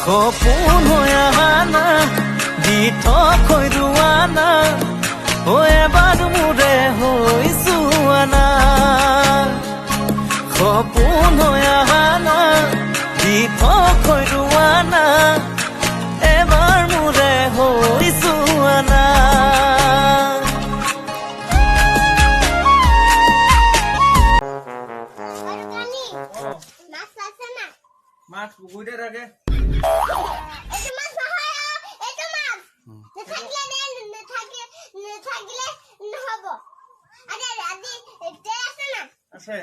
সপোন হৈ অহা না দি থৈ ৰোৱা না এবাৰ মোৰে হৈ যোৱা না সপোন হৈ অহা না দি থৈ ৰোৱা না এবাৰ মোৰে হৈ যোৱা না মাছ পুকুরিতে থাকে আছে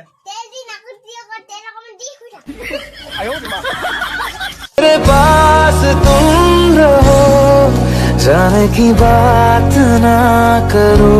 मेरे पास तुम रहो जाने की बात ना करो